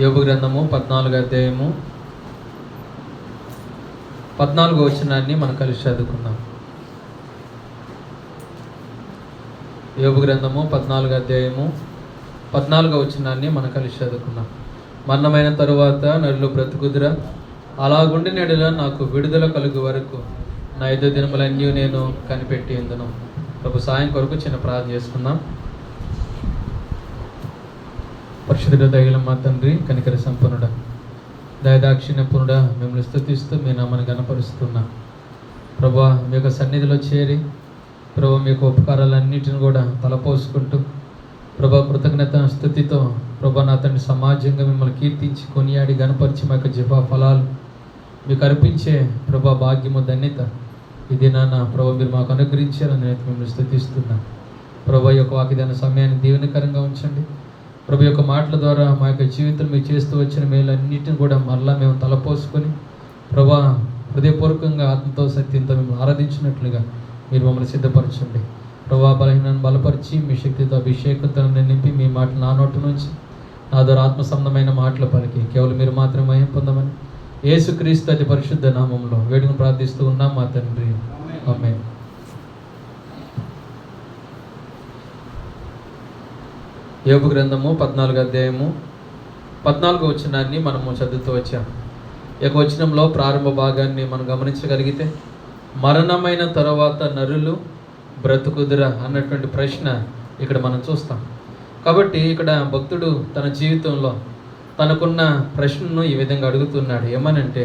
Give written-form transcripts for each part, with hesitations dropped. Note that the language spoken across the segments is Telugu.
యోబు గ్రంథము 14వ అధ్యాయము 14వ వచనాన్ని మనం కలిసి చదువుకుందాం. యోబు గ్రంథము 14వ అధ్యాయము 14వ వచనాన్ని మనం కలిసి చదువుకుందాం. మరణమైన తరువాత నరులు బ్రతుకుదురా, అలాగుండి నెడల నాకు విడుదల కలుగు వరకు నా 5 దినములన్నీ నేను కనిపెట్టి ఉందును. ప్రభు సాయం కొరకు చిన్న ప్రార్థన చేసుకుందాం. పరిశుద్ధుడ దయగల మా తండ్రి, కనికర సంపన్నుడ, దయదాక్షిణ్యపూర్ణుడ, మిమ్మల్ని స్తుతిస్తూ మీ నామాన్ని గణపరుస్తున్నా. ప్రభా, మీ యొక్క సన్నిధిలో చేరి ప్రభా మీ యొక్క ఉపకారాలన్నిటిని కూడా తలపోసుకుంటూ ప్రభా కృతజ్ఞత స్తుతితో ప్రభా నా తండ్రి సమాజంగా మిమ్మల్ని కీర్తించి కొనియాడి గణపరిచి మా యొక్క జిహ్వా ఫలాలు మీకు అర్పించే ప్రభా భాగ్యము ధన్యత ఇది నాన్న ప్రభా మీరు మాకు అనుగ్రహించారని నేను మిమ్మల్ని స్తుతిస్తున్నా. ప్రభా యొక్క వాక్యదాన సమయాన్ని దీవెనకరంగా ఉంచండి. ప్రభు యొక్క మాటల ద్వారా మా యొక్క జీవితం మీరు చేస్తూ వచ్చిన మేలన్నిటిని కూడా మరలా మేము తలపోసుకొని ప్రభా హృదయపూర్వకంగా ఆత్మతో సత్యంతో మేము ఆరాధించినట్లుగా మీరు మమ్మల్ని సిద్ధపరచండి. ప్రభా బలహీనాన్ని బలపరిచి మీ శక్తితో అభిషేకంతో నింపి మీ మాటలు నా నోటి నుంచి నా ద్వారా ఆత్మ సంబంధమైన మాటలు పలికి కేవలం మీరు మాత్రమే మహిమ పొందమని యేసుక్రీస్తు అతి పరిశుద్ధ నామంలో వేడుకను ప్రార్థిస్తూ ఉన్నాం మా తండ్రి, ఆమేన్. యోబు గ్రంథము 14వ అధ్యాయము 14వ వచనాన్ని మనము చదువుతూ వచ్చాం. ఈ యొక్క వచనంలో ప్రారంభ భాగాన్ని మనం గమనించగలిగితే మరణమైన తర్వాత నరులు బ్రతుకుదురా అన్నటువంటి ప్రశ్న ఇక్కడ మనం చూస్తాం. కాబట్టి ఇక్కడ భక్తుడు తన జీవితంలో తనకున్న ప్రశ్నను ఈ విధంగా అడుగుతున్నాడు. ఏమనంటే,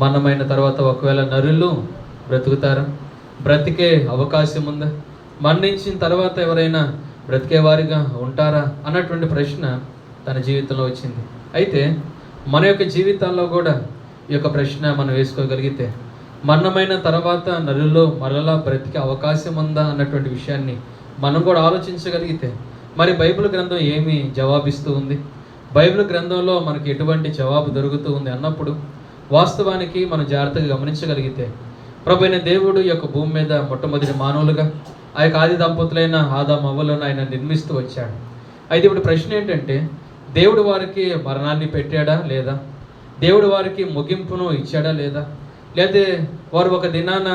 మరణమైన తర్వాత ఒకవేళ నరులు బ్రతుకుతారా, బ్రతికే అవకాశం ఉందా, మరణించిన తర్వాత ఎవరైనా బ్రతికేవారిగా ఉంటారా అన్నటువంటి ప్రశ్న తన జీవితంలో వచ్చింది. అయితే మన యొక్క జీవితాల్లో కూడా ఈ యొక్క ప్రశ్న మనం వేసుకోగలిగితే మరణమైన తర్వాత నరుల్లో మరలా బ్రతికే అవకాశం ఉందా అన్నటువంటి విషయాన్ని మనం కూడా ఆలోచించగలిగితే మరి బైబిల్ గ్రంథం ఏమి జవాబిస్తూ ఉంది, బైబిల్ గ్రంథంలో మనకి ఎటువంటి జవాబు దొరుకుతూ ఉంది అన్నప్పుడు వాస్తవానికి మనం జాగ్రత్తగా గమనించగలిగితే ప్రభువైన దేవుడు ఈ యొక్క భూమి మీద మొట్టమొదటి మానవులుగా ఆ యొక్క ఆది దంపతులైన ఆదాము అవ్వలను ఆయన నిర్మిస్తూ వచ్చాడు. అయితే ఇప్పుడు ప్రశ్న ఏంటంటే, దేవుడు వారికి మరణాన్ని పెట్టాడా లేదా, దేవుడు వారికి ముగింపును ఇచ్చాడా లేదా, లేదా వారు ఒక దినాన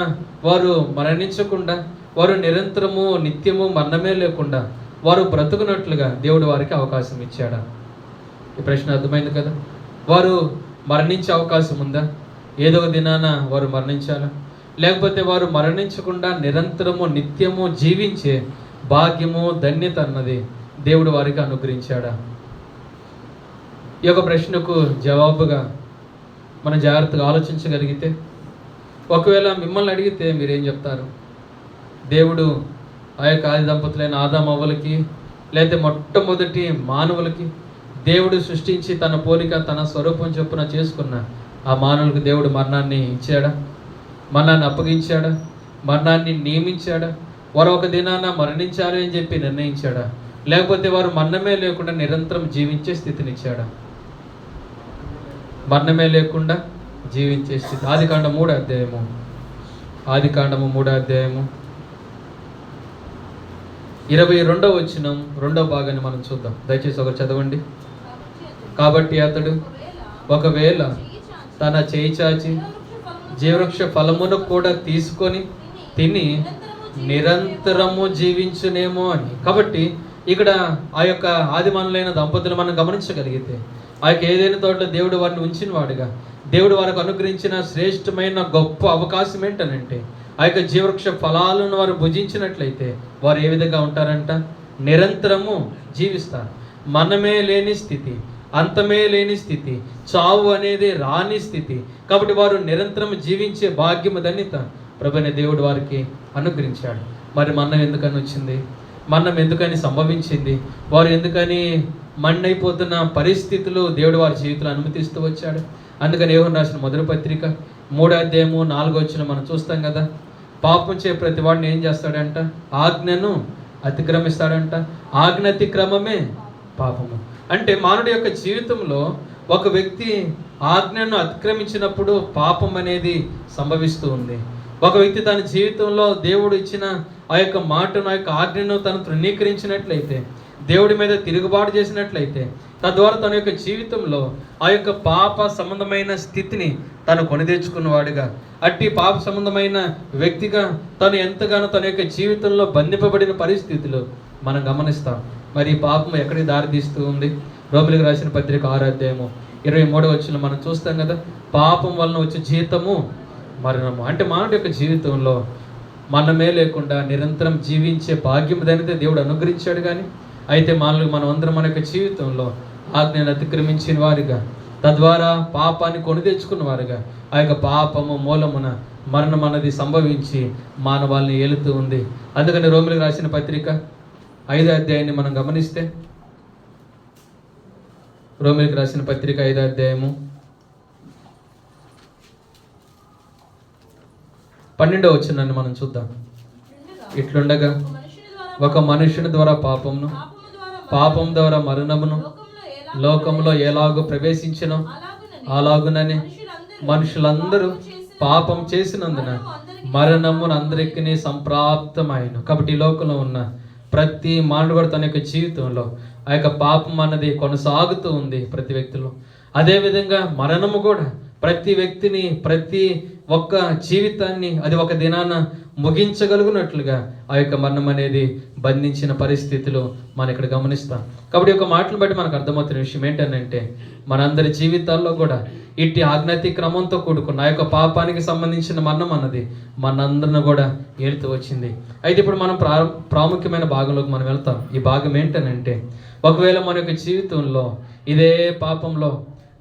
వారు మరణించకుండా వారు నిరంతరము నిత్యము మరణమే లేకుండా వారు బ్రతుకున్నట్లుగా దేవుడు వారికి అవకాశం ఇచ్చాడా? ఈ ప్రశ్న అర్థమైంది కదా. వారు మరణించే అవకాశం ఉందా, ఏదో ఒక దినాన వారు మరణించాలా, లేకపోతే వారు మరణించకుండా నిరంతరము నిత్యము జీవించే భాగ్యము ధన్యత అన్నది దేవుడు వారికి అనుగ్రహించాడా? ఈ యొక్క ప్రశ్నకు జవాబుగా మనం జాగ్రత్తగా ఆలోచించగలిగితే, ఒకవేళ మిమ్మల్ని అడిగితే మీరేం చెప్తారు? దేవుడు ఆ యొక్క ఆది దంపతులైన ఆదాము అవ్వలకి లేకపోతే మొట్టమొదటి మానవులకి దేవుడు సృష్టించి తన పోలిక తన స్వరూపం చొప్పున చేసుకున్న ఆ మానవులకు దేవుడు మరణాన్ని ఇచ్చాడా, మరణాన్ని అప్పగించాడా, మరణాన్ని నియమించాడా, వారు ఒక దినాన మరణించాలి అని చెప్పి నిర్ణయించాడా, లేకపోతే వారు మరణమే లేకుండా నిరంతరం జీవించే స్థితిని ఇచ్చాడా? మరణమే లేకుండా జీవించే స్థితి. ఆదికాండము 3వ అధ్యాయము 22వ వచనం 2వ భాగాన్ని మనం చూద్దాం. దయచేసి ఒకరు చదవండి. కాబట్టి అతడు ఒకవేళ తన చేయి చాచి జీవవృక్ష ఫలమును కూడా తీసుకొని తిని నిరంతరము జీవించునేమో అని. కాబట్టి ఇక్కడ ఆ యొక్క ఆదిమానులైన దంపతులు మనం గమనించగలిగితే ఆ యొక్క ఏదైనా తోటలో దేవుడు వారిని ఉంచిన వాడుగా దేవుడు వారికి అనుగ్రహించిన శ్రేష్టమైన గొప్ప అవకాశం ఏంటనంటే, ఆ యొక్క జీవవృక్ష ఫలాలను వారు భుజించినట్లయితే వారు ఏ విధంగా ఉంటారంట? నిరంతరము జీవిస్తారు. మనమే లేని స్థితి, అంతమే లేని స్థితి, చావు అనేది రాని స్థితి. కాబట్టి వారు నిరంతరం జీవించే భాగ్యము ధన్యత ప్రభువైన దేవుడు వారికి అనుగ్రహించాడు. మరి మరణం ఎందుకని వచ్చింది, మరణం ఎందుకని సంభవించింది, వారు ఎందుకని మన్నైపోతున్న పరిస్థితులు దేవుడు వారి జీవితంలో అనుమతిస్తూ వచ్చాడు? అందుకని యోహాను రాసిన మొదటి పత్రిక 3వ అధ్యాయము 4వ వచనం మనం చూస్తాం కదా. పాపం చే ప్రతి వాడిని ఏం చేస్తాడంట? ఆజ్ఞను అతిక్రమిస్తాడంట. ఆజ్ఞ అతిక్రమమే పాపము. అంటే మానవుడి యొక్క జీవితంలో ఒక వ్యక్తి ఆజ్ఞను అతిక్రమించినప్పుడు పాపం అనేది సంభవిస్తూ ఉంది. ఒక వ్యక్తి తన జీవితంలో దేవుడు ఇచ్చిన ఆ యొక్క మాటను, ఆ యొక్క ఆజ్ఞను తను తృణీకరించినట్లయితే దేవుడి మీద తిరుగుబాటు చేసినట్లయితే తద్వారా తన యొక్క జీవితంలో ఆ యొక్క పాప సంబంధమైన స్థితిని తను కొని తెచ్చుకున్నవాడుగా, అట్టి పాప సంబంధమైన వ్యక్తిగా తను ఎంతగానో తన యొక్క జీవితంలో బంధింపబడిన పరిస్థితులు మనం గమనిస్తాం. మరి ఈ పాపం ఎక్కడికి దారితీస్తూ ఉంది? రోమిలికి రాసిన పత్రిక 6వ అధ్యాయము 23వ వచనం మనం చూస్తాం కదా. పాపం వలన వచ్చే జీతము మరణము. అంటే మానవుడి యొక్క జీవితంలో మరణమే లేకుండా నిరంతరం జీవించే భాగ్యం దానితో దేవుడు అనుగ్రహించాడు. కానీ అయితే మనం అందరం మన యొక్క జీవితంలో ఆజ్ఞను అతిక్రమించిన వారిగా, తద్వారా పాపాన్ని కొని తెచ్చుకున్న వారుగా, ఆ యొక్క పాపము మూలమున మరణం అన్నది సంభవించి మానవాళ్ళని ఏలుతూ ఉంది. అందుకని రోమిలికి రాసిన పత్రిక 5వ అధ్యాయాన్ని మనం గమనిస్తే, రోమిలికి రాసిన పత్రిక 5వ అధ్యాయము 12వ వచనాన్ని మనం చూద్దాం. ఇట్లుండగా ఒక మనుషుని ద్వారా పాపం ద్వారా మరణమును లోకంలో ఎలాగో ప్రవేశించినో అలాగునని మనుషులందరూ పాపం చేసినందున మరణమును అందరికీ సంప్రాప్తమైన. కాబట్టి ఈ లోకంలో ఉన్న ప్రతి మానవుడు తన యొక్క జీవితంలో ఆ యొక్క పాపం అన్నది కొనసాగుతూ ఉంది ప్రతి వ్యక్తిలో. అదేవిధంగా మరణము కూడా ప్రతి వ్యక్తిని, ప్రతి ఒక్క జీవితాన్ని అది ఒక దినాన ముగించగలుగునట్లుగా ఆ యొక్క మరణం అనేది బంధించిన పరిస్థితులు మనం ఇక్కడ గమనిస్తాం. కాబట్టి ఒక మాటలు బట్టి మనకు అర్థమవుతున్న విషయం ఏంటంటే, మనందరి జీవితాల్లో కూడా ఇట్టి ఆజ్ఞాతి క్రమంతో కూడుకున్న ఆ యొక్క పాపానికి సంబంధించిన మరణం అన్నది మనందరిని కూడా ఏలుతూ వచ్చింది. అయితే ఇప్పుడు మనం ప్రాముఖ్యమైన భాగంలోకి మనం వెళ్తాం. ఈ భాగం ఏంటనంటే, ఒకవేళ మన యొక్క జీవితంలో ఇదే పాపంలో,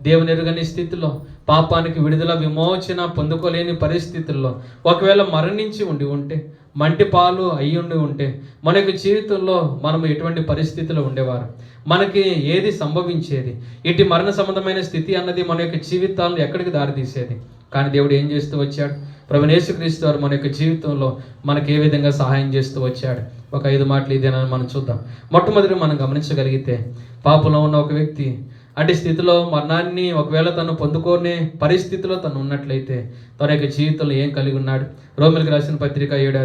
దేవుని ఎరుగని స్థితిలో, పాపానికి విడుదల విమోచన పొందుకోలేని పరిస్థితుల్లో ఒకవేళ మరణించి ఉంటే, మంటి పాలు అయ్యి ఉంటే, మన యొక్క జీవితంలో మనం ఎటువంటి పరిస్థితిలో ఉండేవారు, మనకి ఏది సంభవించేది, ఇటు మరణ సంబంధమైన స్థితి అన్నది మన యొక్క జీవితాలను ఎక్కడికి దారితీసేది. కానీ దేవుడు ఏం చేస్తూ వచ్చాడు? ప్రభువైన యేసుక్రీస్తు వారు మన యొక్క జీవితంలో మనకు ఏ విధంగా సహాయం చేస్తూ వచ్చాడు? ఒక 5 మాటలు ఇదేనని మనం చూద్దాం. మొట్టమొదటి మనం గమనించగలిగితే, పాపంలో ఉన్న ఒక వ్యక్తి అంటే స్థితిలో మరణాన్ని ఒకవేళ తను పొందుకోనే పరిస్థితిలో తను ఉన్నట్లయితే తన యొక్క జీవితంలో ఏం కలిగి ఉన్నాడు? రోమిలికి రాసిన పత్రిక 7వ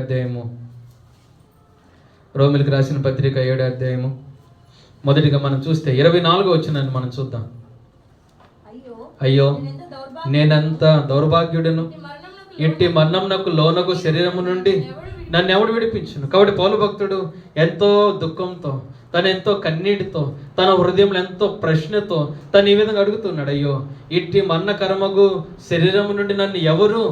అధ్యాయము మొదటిగా మనం చూస్తే 24వ వచనాన్ని మనం చూద్దాం. అయ్యో నేనంత దౌర్భాగ్యుడను, ఇట్టి మరణమునకు లోనకు శరీరము నుండి నన్ను ఎవడు విడిపించును? కాబట్టి పౌలు భక్తుడు ఎంతో దుఃఖంతో, తను ఎంతో కన్నీటితో, తన హృదయంలో ఎంతో ప్రశ్నతో తను ఈ విధంగా అడుగుతున్నాడు, అయ్యో ఇట్టి మరణకరమగు శరీరము నుండి నన్ను ఎవరు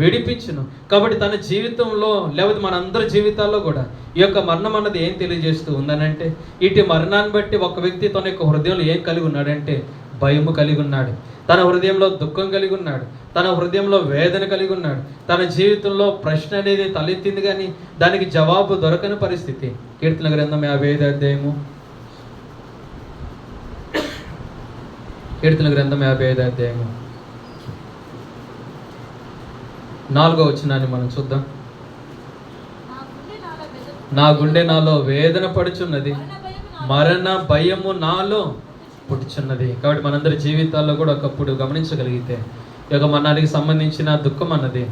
విడిపించును? కాబట్టి తన జీవితంలో, లేకపోతే మనందరి జీవితాల్లో కూడా ఈ యొక్క మరణం అన్నది ఏం తెలియజేస్తూ ఉందనంటే, ఇటు మరణాన్ని బట్టి ఒక వ్యక్తి తన యొక్క హృదయంలో ఏం కలిగి ఉన్నాడంటే, భయము కలిగి ఉన్నాడు, తన హృదయంలో దుఃఖం కలిగి ఉన్నాడు, తన హృదయంలో వేదన కలిగి ఉన్నాడు, తన జీవితంలో ప్రశ్న అనేది తలెత్తింది కానీ దానికి జవాబు దొరకని పరిస్థితి. కీర్తన గ్రంథం 55వ అధ్యాయము 4వ వచనాన్ని మనం చూద్దాం. నా గుండె నాలో వేదన పడుచున్నది, మరణ భయము నాలో పుట్టుచున్నది. కాబట్టి మనందరి జీవితాల్లో కూడా ఒకప్పుడు గమనించగలిగితే, ఈ యొక్క మరణానికి సంబంధించిన దుఃఖం అన్నది,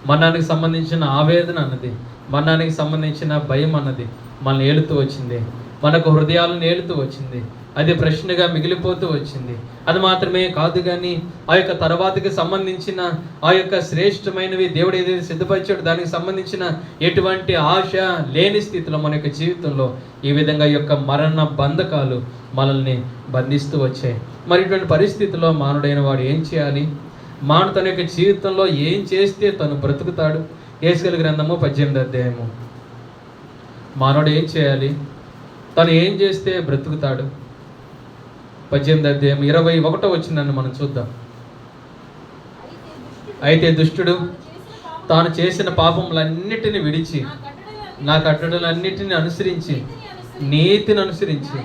మరణానికి సంబంధించిన ఆవేదన అన్నది, మరణానికి సంబంధించిన భయం అన్నది మనల్ని ఏలుతూ వచ్చింది, మనకు హృదయాలను ఏలుతూ వచ్చింది, అది ప్రశ్నగా మిగిలిపోతూ వచ్చింది. అది మాత్రమే కాదు కానీ ఆ యొక్క తర్వాతకి సంబంధించిన ఆ యొక్క శ్రేష్టమైనవి దేవుడు ఏదైతే సిద్ధపరిచాడో దానికి సంబంధించిన ఎటువంటి ఆశ లేని స్థితిలో మన యొక్క జీవితంలో ఈ విధంగా ఈ యొక్క మరణ బంధకాలు మనల్ని బంధిస్తూ వచ్చాయి. మరి ఇటువంటి పరిస్థితుల్లో మానవుడైన వాడు ఏం చేయాలి? మానవుడు తన యొక్క జీవితంలో ఏం చేస్తే తను బ్రతుకుతాడు? యేసుకేలు గ్రంథము 18వ అధ్యాయము. మానవుడు ఏం చేయాలి? తను ఏం చేస్తే బ్రతుకుతాడు? 18వ అధ్యాయం 21వ వచనాన్ని మనం చూద్దాం. అయితే దుష్టుడు తాను చేసిన పాపములన్నిటిని విడిచి, నా కట్టడలన్నిటిని అనుసరించి, నీతిని అనుసరించి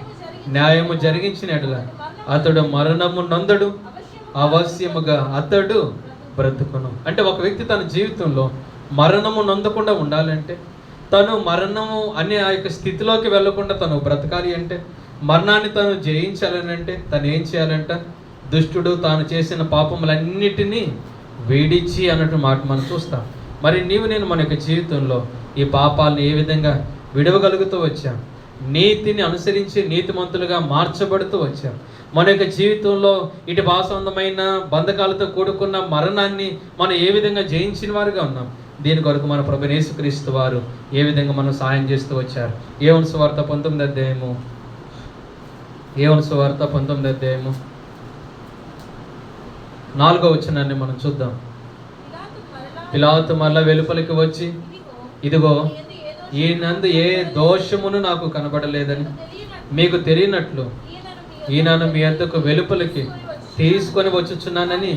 న్యాయము జరిగించిన ఎడల అతడు మరణము నందడు, అవశ్యముగా అతడు బ్రతుకును. అంటే ఒక వ్యక్తి తన జీవితంలో మరణము నొందకుండా ఉండాలంటే, తను మరణము అనే ఆ యొక్క స్థితిలోకి వెళ్లకుండా తను బ్రతకాలి అంటే, మరణాన్ని తను జయించాలని అంటే తను ఏం చేయాలంట? దుష్టుడు తాను చేసిన పాపములన్నిటినీ వేడిచి అన్నట్టు మాట మనం చూస్తాం. మరి నేను మన యొక్క జీవితంలో ఈ పాపాలను ఏ విధంగా విడవగలుగుతూ వచ్చాం? నీతిని అనుసరించి నీతిమంతులుగా మార్చబడుతూ వచ్చాం. మన యొక్క జీవితంలో ఇటు భాసవంతమైన బంధకాలతో కూడుకున్న మరణాన్ని మనం ఏ విధంగా జయించిన వారుగా ఉన్నాం. దీని కొరకు మన ప్రభు యేసుక్రీస్తు వారు ఏ విధంగా మనం సహాయం చేస్తూ వచ్చారు. యోహాను సువార్త 19వ అధ్యాయము, యోహాను సువార్త 19వ అధ్యాయము 4వ వచనాన్ని మనం చూద్దాం. పిలాతు మరలా వెలుపలికి వచ్చి, ఇదిగో ఈయనందు ఏ దోషమును నాకు కనబడలేదని మీకు తెలియనట్లు ఈయనను మీ వద్దకు వెలుపలికి తీసుకొని వచ్చుచున్నానని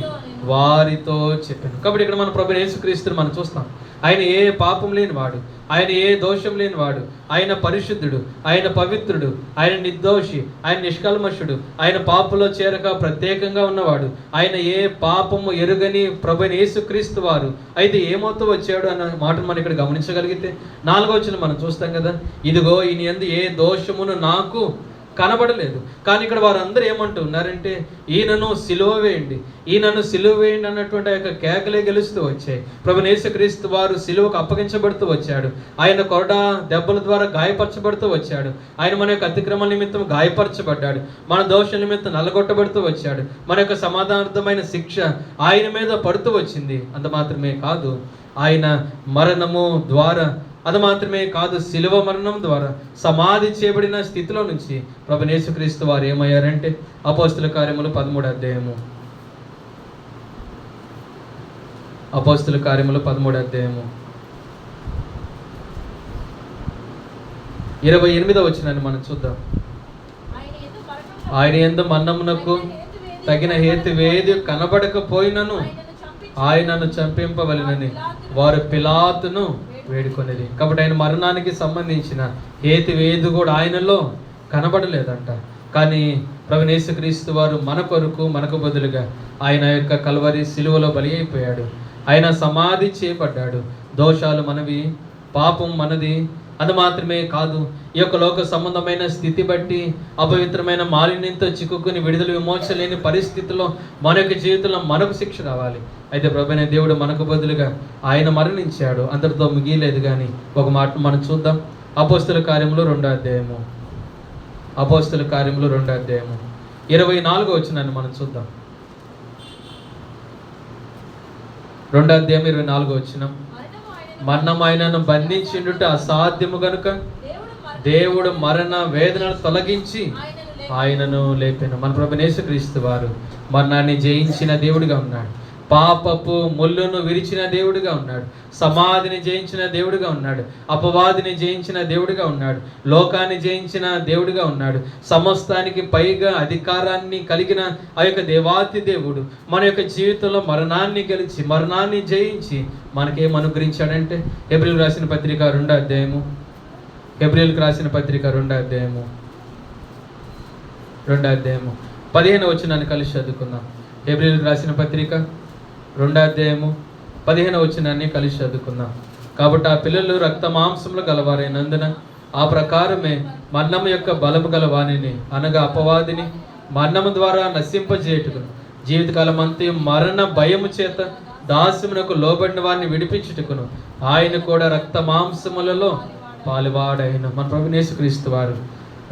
వారితో చెప్పాను. కాబట్టి ఇక్కడ మన ప్రభు యేసుక్రీస్తుని మనం చూస్తాం. ఆయన ఏ పాపం లేనివాడు, ఆయన ఏ దోషం లేనివాడు, ఆయన పరిశుద్ధుడు, ఆయన పవిత్రుడు, ఆయన నిర్దోషి, ఆయన నిష్కల్మషుడు, ఆయన పాపంలో చేరక ప్రత్యేకంగా ఉన్నవాడు, ఆయన ఏ పాపము ఎరుగని ప్రభు యేసుక్రీస్తు వారు అయితే ఏమవుతూ వచ్చాడు అన్న మాటను మనం ఇక్కడ గమనించగలిగితే 4వ వచనం మనం చూస్తాం కదా. ఇదిగో ఈయన యందు ఏ దోషమును నాకు కనబడలేదు. కానీ ఇక్కడ వారందరూ ఏమంటున్నారంటే ఈయనను సిలువ వేయండి, ఈయనను సిలువ వేయండి అన్నటువంటి ఆ యొక్క కేకలే గెలుస్తూ వచ్చాయి. ప్రభు యేసుక్రీస్తు వారు సిలువకు అప్పగించబడుతూ వచ్చాడు. ఆయన కొరడ దెబ్బల ద్వారా గాయపరచబడుతూ వచ్చాడు. ఆయన మన యొక్క అతిక్రమణ నిమిత్తం గాయపరచబడ్డాడు. మన దోష నిమిత్తం నల్లగొట్టబడుతూ వచ్చాడు. మన యొక్క సమాధానార్థమైన శిక్ష ఆయన మీద పడుతూ వచ్చింది. అంత మాత్రమే కాదు, ఆయన మరణము ద్వారా, అది మాత్రమే కాదు, శిలువ మరణం ద్వారా సమాధి చేయబడిన స్థితిలో నుంచి ప్రభు యేసుక్రీస్తు వారు ఏమయ్యారంటే అపోస్తుల కార్యములు 13వ అధ్యాయము, అపోస్తుల కార్యములు 13వ అధ్యాయము 28వ వచనాన్ని మనం చూద్దాం. ఆయన యందు మరణమునకు తగిన హేతువేది కనబడకపోయినను ఆయనను చంపింపవలెనని వారు పిలాతును వేడుకొనేది. కాబట్టి ఆయన మరణానికి సంబంధించిన హేతువేది కూడా ఆయనలో కనబడలేదంట. కానీ ప్రభు యేసుక్రీస్తు వారు మన కొరకు, మనకు బదులుగా ఆయన యొక్క కల్వరి సిలువలో బలి అయిపోయాడు. ఆయన సమాధి చేయబడ్డాడు. దోషాలు మనవి, పాపం మనది. అది మాత్రమే కాదు, ఈ యొక్క లోక సంబంధమైన స్థితి బట్టి అపవిత్రమైన మాలిన్యంతో చిక్కుకుని విడుదల విమోచన లేని పరిస్థితిలో మన యొక్క జీవితంలో మనకు శిక్ష రావాలి. అయితే ప్రభువైన దేవుడు మనకు బదులుగా ఆయన మరణించాడు. అందరితో మిగిలేదు. కానీ ఒక మాట మనం చూద్దాం. అపోస్తుల కార్యములు 2వ అధ్యాయము, అపోస్తుల కార్యములు 2వ అధ్యాయము 24వ వచనాన్ని మనం చూద్దాం. 2వ అధ్యాయం 24వ వచనం. మరణం ఆయనను బంధించిండుట అసాధ్యము గనుక దేవుడు మరణ వేదనను తొలగించి ఆయనను లేపెను. మన ప్రభు యేసుక్రీస్తు వారు మరణాన్ని జయించిన దేవుడిగా ఉన్నాడు. పాపపు ముళ్ళును విరిచిన దేవుడిగా ఉన్నాడు. సమాధిని జయించిన దేవుడిగా ఉన్నాడు. అపవాదిని జయించిన దేవుడిగా ఉన్నాడు. లోకాన్ని జయించిన దేవుడిగా ఉన్నాడు. సమస్తానికి పైగా అధికారాన్ని కలిగిన ఆ యొక్క దేవాతి దేవుడు మన యొక్క జీవితంలో మరణాన్ని గెలిచి, మరణాన్ని జయించి మనకేం అనుగ్రహించాడంటే హెబ్రీయులకు రాసిన పత్రిక 2వ అధ్యాయము, హెబ్రీయులకు రాసిన పత్రిక 2వ అధ్యాయము 15వ వచనాన్ని కలిసి చదువుకుందాం. హెబ్రీయులకు రాసిన పత్రిక 2వ అధ్యాయము 15వ వచనాన్ని కలిసి చదువుకుందాం. కాబట్టి ఆ పిల్లలు రక్త మాంసములు గలవారైనందున ఆ ప్రకారమే మరణము యొక్క బలము గల వానిని, అనగా అపవాదిని మరణము ద్వారా నశింపజేయుటకును, జీవితకాలం అంతా మరణ భయము చేత దాస్యమునకు లోబడిన వారిని విడిపించుటకును ఆయన కూడా రక్త మాంసములలో పాలువాడైన. మన ప్రభు యేసుక్రీస్తు వారు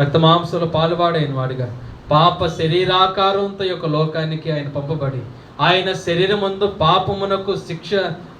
రక్త మాంసంలో పాలువాడైన వాడిగా పాప శరీరాకారంతో యొక్క లోకానికి ఆయన పంపబడి ఆయన శరీరమందు పాపమునకు శిక్ష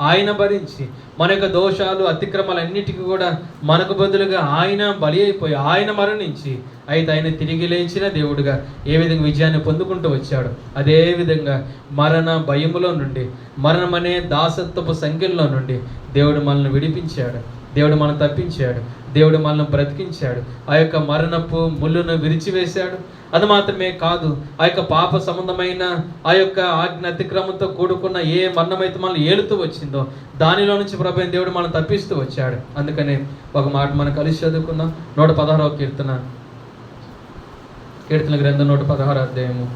ఆయన భరించి మన యొక్క దోషాలు, అతిక్రమాలన్నిటికీ కూడా మనకు బదులుగా ఆయన బలి అయిపోయి ఆయన మరణించి అయితే ఆయన తిరిగి లేచిన దేవుడిగా ఏ విధంగా విజయాన్ని పొందుకుంటూ వచ్చాడు, అదే విధంగా మరణ భయములో నుండి, మరణమనే దాసత్వపు సంఖ్యలో నుండి దేవుడు మనల్ని విడిపించాడు. దేవుడు మనల్ని తప్పించాడు. దేవుడు మనల్ని బ్రతికించాడు. ఆ యొక్క మరణపు ముళ్ళును విరిచివేశాడు. అది మాత్రమే కాదు, ఆ యొక్క పాప సంబంధమైన ఆ యొక్క ఆజ్ఞ అతిక్రమంతో కూడుకున్న ఏ మరణమైతే మనల్ని ఏలుతూ వచ్చిందో దానిలో నుంచి ప్రభువైన దేవుడు మనం తప్పిస్తూ వచ్చాడు. అందుకనే ఒక మాట మనం కలిసి చదువుకుందాం. 116వ కీర్తన, కీర్తన గ్రంథం 116వ అధ్యాయము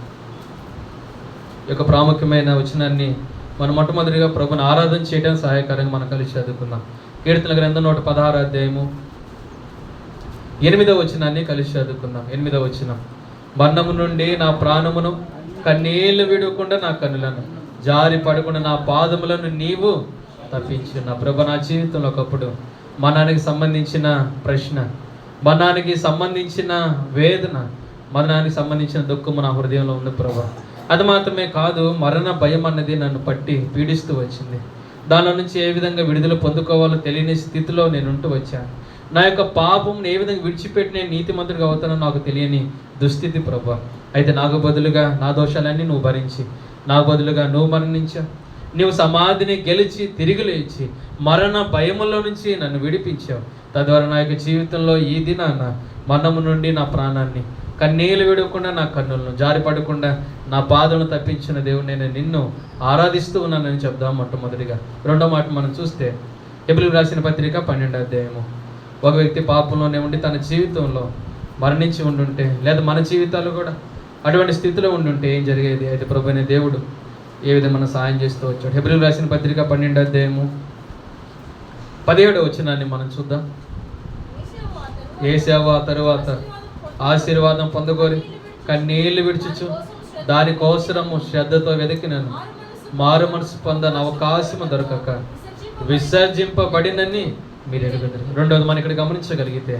యొక్క ప్రాముఖ్యమైన వచనాన్ని మనం మొట్టమొదటిగా ప్రభుని ఆరాధన చేయడానికి సహాయకరంగా మనం కలిసి చదువుకుందాం. కీర్తన గ్రంథం 116వ అధ్యాయము 8వ వచనాన్ని కలిసి చదువుకుందాం. 8వ వచనం. మరణము నుండి నా ప్రాణమును, కన్నీళ్లు విడవకుండా నా కన్నులను, జారి పడకుండా నా పాదములను నీవు తప్పించు. నా ప్రభు, నా జీవితంలో ఒకప్పుడు మరణానికి సంబంధించిన ప్రశ్న, మరణానికి సంబంధించిన వేదన, మరణానికి సంబంధించిన దుఃఖము నా హృదయంలో ఉంది ప్రభా. అది మాత్రమే కాదు, మరణ భయం అన్నది నన్ను పట్టి పీడిస్తూ వచ్చింది. దానిలో నుంచి ఏ విధంగా విడుదల పొందుకోవాలో తెలియని స్థితిలో నేను ఉంటూ వచ్చాను. నా యొక్క పాపం ఏ విధంగా విడిచిపెట్టి నేను నీతిమంతుడిగా అవుతానో నాకు తెలియని దుస్థితి ప్రభా. అయితే నాకు బదులుగా నా దోషాలన్నీ నువ్వు భరించి, నాకు బదులుగా నువ్వు మరణించావు. నువ్వు సమాధిని గెలిచి తిరిగి లేచి మరణ భయములో నుంచి నన్ను విడిపించావు. తద్వారా నా యొక్క జీవితంలో ఈ దినాన మరణము నుండి నా ప్రాణాన్ని, కన్నీళ్ళు విడవకుండా నా కన్నులను జారిపడకుండా నా పాదలను తప్పించిన దేవుడు నేను నిన్ను ఆరాధిస్తూ ఉన్నానని చెప్దాం మొట్టమొదటిగా. రెండో మాట మనం చూస్తే హెబ్రీయులకు రాసిన పత్రిక 12వ అధ్యాయము. ఒక వ్యక్తి పాపంలోనే ఉండి తన జీవితంలో మరణించి ఉండుంటే, లేదా మన జీవితాలు కూడా అటువంటి స్థితిలో ఉండుంటే ఏం జరిగేది? అయితే ప్రభువైన దేవుడు ఏ విధంగా మనం సాయం చేస్తూ వచ్చాడు. హెబ్రీయులకు రాసిన పత్రిక 12వ అధ్యాయము 17వ వచనాన్ని మనం చూద్దాం. ఏశావు ఆ తరువాత ఆశీర్వాదం పొందుకోరి కన్నీళ్లు విడిచుచు దాని కోసరము శ్రద్ధతో వెతికినను మారు మనసు పొందని అవకాశము దొరకక విసర్జింపబడినని మీరు ఎరుగుతారు. రెండవది మనం ఇక్కడ గమనించగలిగితే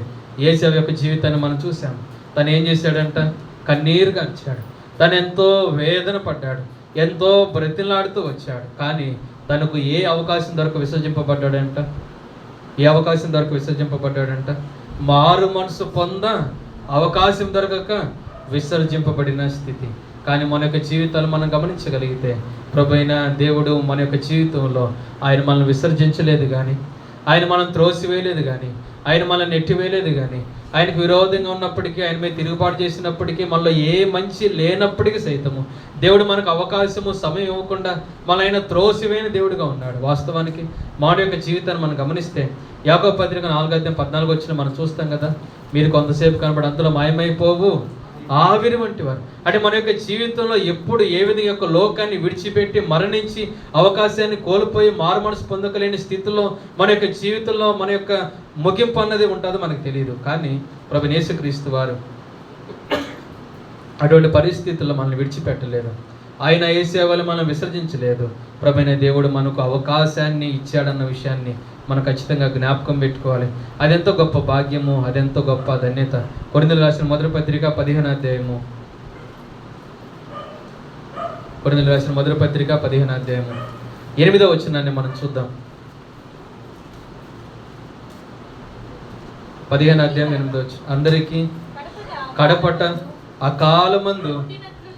ఏశావు యొక్క జీవితాన్ని మనం చూసాం. తను ఏం చేశాడంట? కన్నీరు గార్చాడు. తను ఎంతో వేదన పడ్డాడు, ఎంతో బ్రతిలాడుతూ వచ్చాడు. కానీ తనకు ఏ అవకాశం దొరక విసర్జింపబడ్డాడంట? ఏ అవకాశం దొరక విసర్జింపబడ్డాడంట? మారు మనసు పొంద అవకాశం దొరకక విసర్జింపబడిన స్థితి. కానీ మన యొక్క జీవితాలు మనం గమనించగలిగితే ప్రభువైన దేవుడు మన యొక్క జీవితంలో ఆయన మనల్ని విసర్జించలేదు కానీ, ఆయన మనం త్రోసివేయలేదు కానీ, ఆయన మనల్ని నెట్టివేయలేదు కానీ, ఆయనకు విరోధంగా ఉన్నప్పటికీ, ఆయన మీద తిరుగుబాటు చేసినప్పటికీ, మనలో ఏ మంచి లేనప్పటికీ సైతము దేవుడు మనకు అవకాశము, సమయం ఇవ్వకుండా మన ఆయన త్రోసివేయని దేవుడుగా ఉన్నాడు. వాస్తవానికి మన యొక్క జీవితాన్ని మనం గమనిస్తే యాకోబు పత్రిక 4:14 వచ్చిన మనం చూస్తాం కదా, మీరు కొంతసేపు కనబడి అంతలో మాయమైపోవు ఆవిరి వంటి వారు. అంటే మన యొక్క జీవితంలో ఎప్పుడు ఏ విధంగా యొక్క లోకాన్ని విడిచిపెట్టి మరణించి అవకాశాన్ని కోల్పోయి మారు మనసు పొందకలేని స్థితిలో మన యొక్క జీవితంలో మన యొక్క ముగింపు అన్నది ఉంటుందో మనకు తెలియదు. కానీ ప్రభువైన యేసుక్రీస్తు వారు అటువంటి పరిస్థితుల్లో మనల్ని విడిచిపెట్టలేదు. ఆయన ఏ సేవలు మనం విసర్జించలేదు. ప్రభువైన దేవుడు మనకు అవకాశాన్ని ఇచ్చాడన్న విషయాన్ని మనం ఖచ్చితంగా జ్ఞాపకం పెట్టుకోవాలి. అదెంతో గొప్ప భాగ్యము, అదెంతో గొప్ప ధన్యత. కొరింథీయులకు రాసిన మొదటి పత్రిక 15వ అధ్యాయము. కొరింథీయులకు రాసిన మొదటి పత్రిక 15వ అధ్యాయము 8వ వచనాన్ని మనం చూద్దాం. 15వ అధ్యాయం 8వ వచనం. అందరికీ కడపట అకాలమందు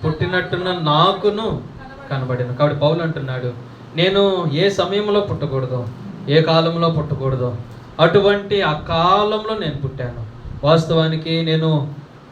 పుట్టినట్టున్న నాకును కనబడిన. కాబట్టి పౌలు అంటున్నాడు, నేను ఏ సమయంలో పుట్టకూడదు, ఏ కాలంలో పుట్టకూడదు, అటువంటి ఆ కాలంలో నేను పుట్టాను. వాస్తవానికి నేను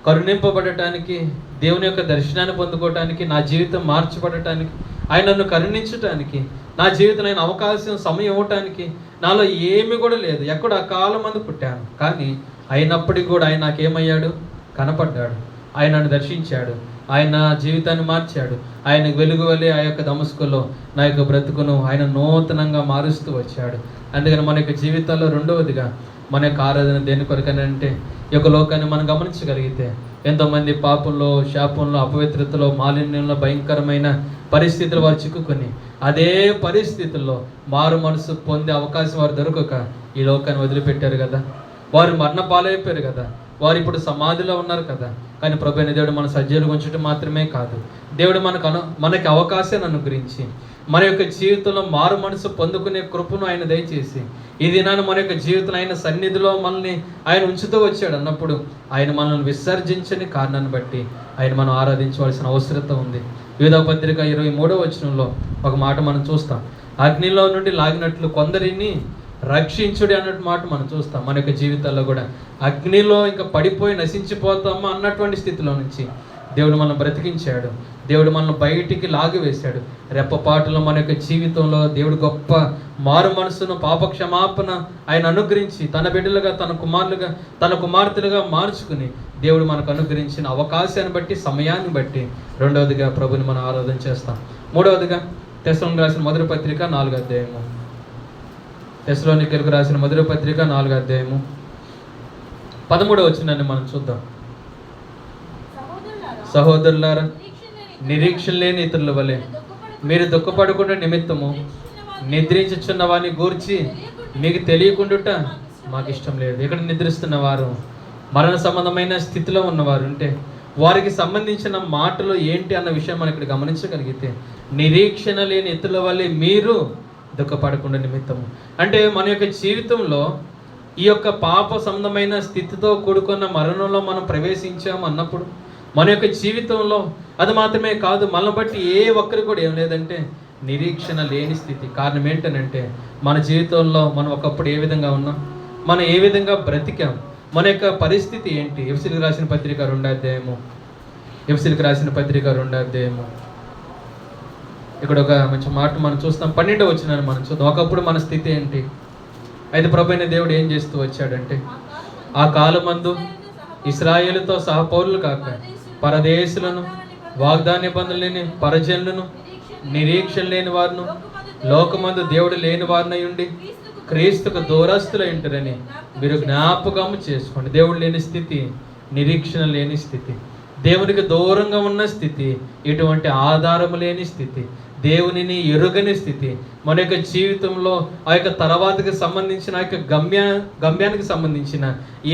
కరుణింపబడటానికి, దేవుని యొక్క దర్శనాన్ని పొందుకోవటానికి, నా జీవితం మార్చబడటానికి, ఆయన నన్ను కరుణించటానికి, నా జీవితం ఆయన అవకాశం, సమయం ఇవ్వటానికి నాలో ఏమి కూడా లేదు. ఎక్కడ ఆ కాలం మందు పుట్టాను. కానీ అయినప్పటికీ కూడా ఆయన నాకేమయ్యాడు? కనపడ్డాడు. ఆయన నన్ను దర్శించాడు, ఆయన జీవితాన్ని మార్చాడు. ఆయన వెలుగు వలె ఆ యొక్క దమస్కులో నా యొక్క బ్రతుకును ఆయన నూతనంగా మారుస్తూ వచ్చాడు. అందుకని మన యొక్క జీవితాల్లో రెండవదిగా మన యొక్క ఆరాధన దేని కొరకనంటే, ఈ యొక్క లోకాన్ని మనం గమనించగలిగితే ఎంతోమంది పాపంలో, శాపంలో, అపవిత్రతలో, మాలిన్యంలో, భయంకరమైన పరిస్థితులు వారు చిక్కుకొని అదే పరిస్థితుల్లో మారు మనసు పొందే అవకాశం వారు దొరకక ఈ లోకాన్ని వదిలిపెట్టారు కదా. వారు మరణ పాలైపోయారు కదా. వారు ఇప్పుడు సమాధిలో ఉన్నారు కదా. కానీ ప్రభువైన దేవుడు మన సజీవులుగా ఉంచడం మాత్రమే కాదు, దేవుడు మనకి అవకాశాన్ని అనుగ్రహించి మన యొక్క జీవితంలో మారు మనసు పొందుకునే కృపను ఆయన దయచేసి ఈ దినాన్ని మన యొక్క జీవితంలో ఆయన సన్నిధిలో మనల్ని ఆయన ఉంచుతూ వచ్చాడు అన్నప్పుడు ఆయన మనల్ని విసర్జించని కారణాన్ని బట్టి ఆయన మనం ఆరాధించవలసిన అవసరత ఉంది. యూదా పత్రిక 23వ వచనంలో ఒక మాట మనం చూస్తాం. అగ్నిలో నుండి లాగినట్లు కొందరిని రక్షించుడి అన్నట్టు మాట మనం చూస్తాం. మన యొక్క జీవితాల్లో కూడా అగ్నిలో ఇంకా పడిపోయి నశించిపోతామా అన్నటువంటి స్థితిలో నుంచి దేవుడు మనం బ్రతికించాడు. దేవుడు మనల్ని బయటికి లాగివేశాడు. రెప్పపాటులో మన యొక్క జీవితంలో దేవుడు గొప్ప మారు మనసును, పాపక్షమాపణ ఆయన అనుగ్రహించి తన బిడ్డలుగా, తన కుమారులుగా, తన కుమార్తెలుగా మార్చుకుని దేవుడు మనకు అనుగ్రహించిన అవకాశాన్ని బట్టి, సమయాన్ని బట్టి రెండవదిగా ప్రభుని మనం ఆరాధన చేస్తాం. మూడవదిగా తెస్సలోనికీయులకు రాసిన మొదటి పత్రిక 4వ అధ్యాయము. తెస్సలోనికీయులకు రాసిన మొదటి పత్రిక 4వ అధ్యాయము 13వ వచనాన్ని మనం చూద్దాం. సహోదరులారా, నిరీక్షణ లేని ఇతరుల వలె మీరు దుఃఖపడకుండా నిమిత్తము నిద్రించుచున్న వారిని గూర్చి మీకు తెలియకుండుట మాకు ఇష్టం లేదు. ఇక్కడ నిద్రిస్తున్న వారు మరణ సంబంధమైన స్థితిలో ఉన్నవారు ఉంటే వారికి సంబంధించిన మాటలు ఏంటి అన్న విషయం మనం ఇక్కడ గమనించగలిగితే, నిరీక్షణ లేని ఇతరుల వల్లే మీరు దుఃఖపడకుండా నిమిత్తము. అంటే మన యొక్క జీవితంలో ఈ యొక్క పాప సంబంధమైన స్థితితో కూడుకున్న మరణంలో మనం ప్రవేశించాము అన్నప్పుడు మన యొక్క జీవితంలో అది మాత్రమే కాదు, మనల్ని బట్టి ఏ ఒక్కరు కూడా ఏం లేదంటే నిరీక్షణ లేని స్థితి. కారణం ఏంటనంటే మన జీవితంలో మనం ఒకప్పుడు ఏ విధంగా ఉన్నాం, మనం ఏ విధంగా బ్రతికాం, మన యొక్క పరిస్థితి ఏంటి. ఎఫెసీయులకు రాసిన పత్రిక 2వ అధ్యాయము, ఎఫెసీయులకు రాసిన పత్రిక 2వ అధ్యాయము, ఇక్కడ ఒక మంచి మాట మనం చూస్తాం. 12వ వచనాన్ని మనం చూద్దాం. ఒకప్పుడు మన స్థితి ఏంటి? అయితే ప్రభువైన దేవుడు ఏం చేస్తూ వచ్చాడంటే, ఆ కాలమందు ఇశ్రాయేలుతో సహపౌరులు కాక పరదేశులను, వాగ్దాన నిబంధనలు లేని పరజనులను, నిరీక్షణ లేని వారును, లోకమందు దేవుడు లేని వారినై ఉండి క్రీస్తుకు దూరస్తులై ఉంటారని మీరు జ్ఞాపకం చేసుకోండి. దేవుడు లేని స్థితి, నిరీక్షణ లేని స్థితి, దేవునికి దూరంగా ఉన్న స్థితి, ఎటువంటి ఆధారము లేని స్థితి, దేవునిని ఎరుగని స్థితి, మన యొక్క జీవితంలో ఆ యొక్క తర్వాతకి సంబంధించిన ఆ యొక్క గమ్యానికి సంబంధించిన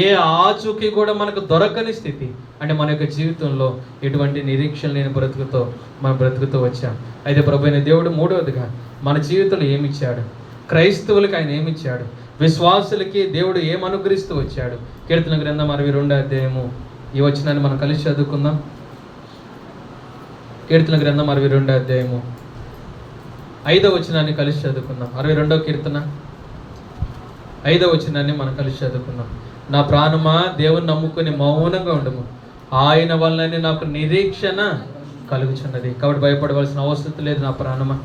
ఏ ఆచూకీ కూడా మనకు దొరకని స్థితి. అంటే మన యొక్క జీవితంలో ఎటువంటి నిరీక్షణ లేని బ్రతుకుతో మనం బ్రతుకుతూ వచ్చాం. అయితే ప్రభువైన దేవుడు మూడవదిగా మన జీవితంలో ఏమిచ్చాడు, క్రైస్తవులకి ఆయన ఏమిచ్చాడు, విశ్వాసులకి దేవుడు ఏం అనుగ్రహిస్తూ వచ్చాడు. కీర్తన గ్రంథం 62వ అధ్యాయము ఈ వచనాన్ని మనం కలిసి చదువుకుందాం. కీర్తన గ్రంథం 62వ అధ్యాయము 5వ వచనాన్ని కలిసి చదువుకుందాం. 62వ కీర్తన 5వ వచనాన్ని మనం కలిసి చదువుకుందాం. నా ప్రాణమా దేవుని నమ్ముకుని మౌనంగా ఉండము, ఆయన వల్లనే నాకు నిరీక్షణ కలుగుచున్నది. కాబట్టి భయపడవలసిన అవసరం లేదు నా ప్రాణమా,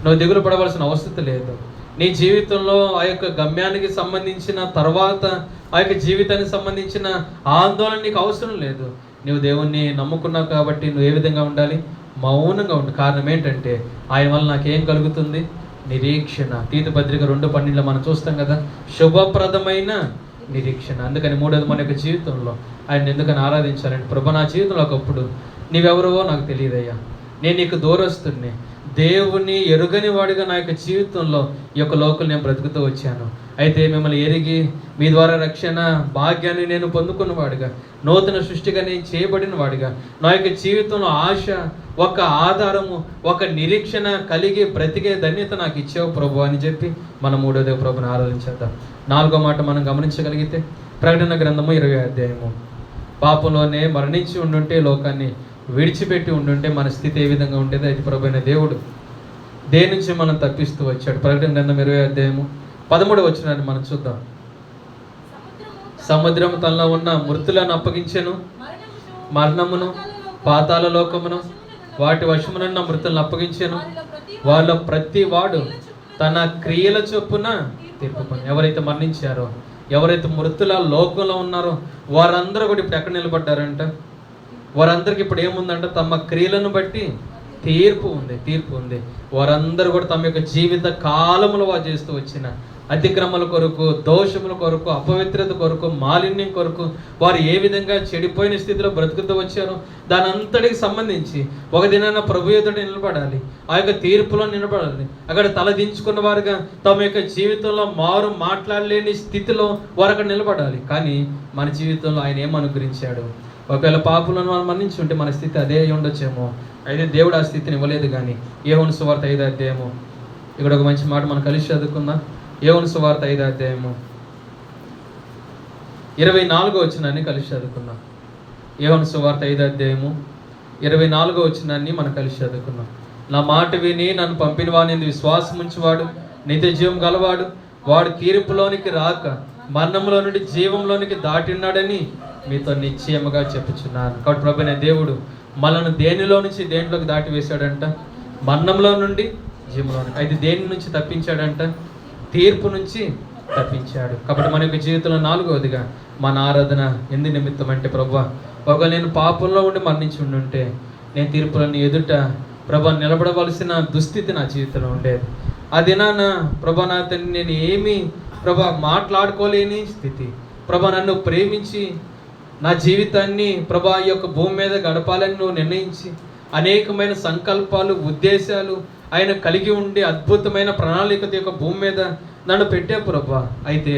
నువ్వు దిగులు పడవలసిన అవసరం లేదు. నీ జీవితంలో ఆ యొక్క గమ్యానికి సంబంధించిన తర్వాత ఆ యొక్క జీవితానికి సంబంధించిన ఆందోళన నీకు అవసరం లేదు. నువ్వు దేవుణ్ణి నమ్ముకున్నావు కాబట్టి నువ్వు ఏ విధంగా ఉండాలి, మౌనంగా ఉండు. కారణం ఏంటంటే ఆయన వల్ల నాకేం కలుగుతుంది, నిరీక్షణ. తీతు పత్రిక 2:12 మనం చూస్తాం కదా, శుభప్రదమైన నిరీక్షణ. అందుకని మూడోది మన యొక్క జీవితంలో ఆయన ఎందుకని ఆరాధించాలంటే, ప్రభు నా జీవితంలో ఒకప్పుడు నీవెవరో నాకు తెలియదయ్యా, నేను నీకు దూరస్తుని, దేవుని ఎరుగని వాడిగా నా యొక్క జీవితంలో ఈ యొక్క లోకల్ నేను బ్రతుకుతూ వచ్చాను. అయితే మిమ్మల్ని ఎరిగి మీ ద్వారా రక్షణ భాగ్యాన్ని నేను పొందుకున్నవాడిగా, నూతన సృష్టిగా నేను చేయబడిన వాడిగా, నా యొక్క జీవితంలో ఆశ, ఒక ఆధారము, ఒక నిరీక్షణ కలిగి బ్రతికే ధన్యత నాకు ఇచ్చావు ప్రభు అని చెప్పి మనం మూడోదే ప్రభుని ఆరాధించేద్దాం. 4వ మాట మనం గమనించగలిగితే, ప్రకటన గ్రంథము 20వ అధ్యాయము, పాపంలోనే మరణించి ఉండుంటే, లోకాన్ని విడిచిపెట్టి ఉండుంటే మన స్థితి ఏ విధంగా ఉండేది. అయితే ప్రభువైన దేవుడు దేని నుంచి మనం తప్పిస్తూ వచ్చాడు. ప్రకటన గ్రంథం 20వ అధ్యాయము 13వ వచనాన్ని మనం చూద్దాం. సముద్రము తనలో ఉన్న మృతులను అప్పగించెను, మరణమును పాతాళ లోకమును వాటి వశమునున్న మృతులను అప్పగించెను, వాళ్ళ ప్రతి వాడు తన క్రియల చొప్పున తీర్పు పొంది. ఎవరైతే మరణించారో, ఎవరైతే మృతుల లోకంలో ఉన్నారో వారందరూ కూడా ఇప్పుడు ఎక్కడ నిలబడ్డారంట, వారందరికి ఇప్పుడు ఏముందంటే తమ క్రియలను బట్టి తీర్పు ఉంది. వారందరూ కూడా తమ యొక్క జీవిత కాలంలో వారు చేస్తూ వచ్చిన అతిక్రమల కొరకు, దోషముల కొరకు, అపవిత్రత కొరకు, మాలిన్యం కొరకు వారు ఏ విధంగా చెడిపోయిన స్థితిలో బ్రతుకుతూ వచ్చారో దాని అంతటికి సంబంధించి ఒక దినాన ప్రభు ఎదుట నిలబడాలి, ఆ యొక్క తీర్పులో నిలబడాలి. అక్కడ తలదించుకున్న వారుగా తమ యొక్క జీవితంలో మారు మాట్లాడలేని స్థితిలో వారు అక్కడ నిలబడాలి. కానీ మన జీవితంలో ఆయన ఏం అనుగ్రహించాడు? ఒకవేళ పాపులను మనం మన్నించి ఉంటే మన స్థితి అదే ఉండొచ్చేమో. అయితే దేవుడు ఆ స్థితిని ఇవ్వలేదు. కానీ యోహాను సువార్త 5వ అధ్యాయము, ఇక్కడ ఒక మంచి మాట మనం కలిసి చదువుకుందాం. యోహాను సువార్త 5వ అధ్యాయము 24వ వచనాన్ని కలిసి చదువుకుందాం. యోహాను సువార్త 5వ అధ్యాయము 24వ వచనాన్ని మనం కలిసి చదువుకుందాం. నా మాట విని నన్ను పంపిన వాని విశ్వాసం ఉంచువాడు నిత్య జీవం గలవాడు, వాడు తీర్పులోనికి రాక మరణంలో నుండి జీవంలోనికి దాటిన్నాడని మీతో నిశ్చయముగా చెప్పుచున్నాను. కాబట్టి ప్రభువైన దేవుడు మనల్ని దేనిలో నుంచి దేంట్లోకి దాటి వేశాడంట, మరణంలో నుండి జీవంలోనికి. అయితే దేని నుంచి తప్పించాడంట, తీర్పు నుంచి తప్పించాడు. కాబట్టి మన యొక్క జీవితంలో 4వదిగా మన ఆరాధన ఎందు నిమిత్తం అంటే, ప్రభువా ఒకవేళ నేను పాపంలో ఉండి మరణించి ఉండుంటే నేను తీర్పులని ఎదుట ప్రభా నిలబడవలసిన దుస్థితి నా జీవితంలో ఉండేది. ఆ దినాన ప్రభా నా తండ్రి నేను ఏమీ ప్రభా మాట్లాడుకోలేని స్థితి. ప్రభా నన్ను ప్రేమించి నా జీవితాన్ని ప్రభా ఈ యొక్క భూమి మీద గడపాలని నువ్వు నిర్ణయించి అనేకమైన సంకల్పాలు, ఉద్దేశాలు ఆయన కలిగి ఉండి అద్భుతమైన ప్రణాళికత యొక్క భూమి మీద నన్ను పెట్టే ప్రభా. అయితే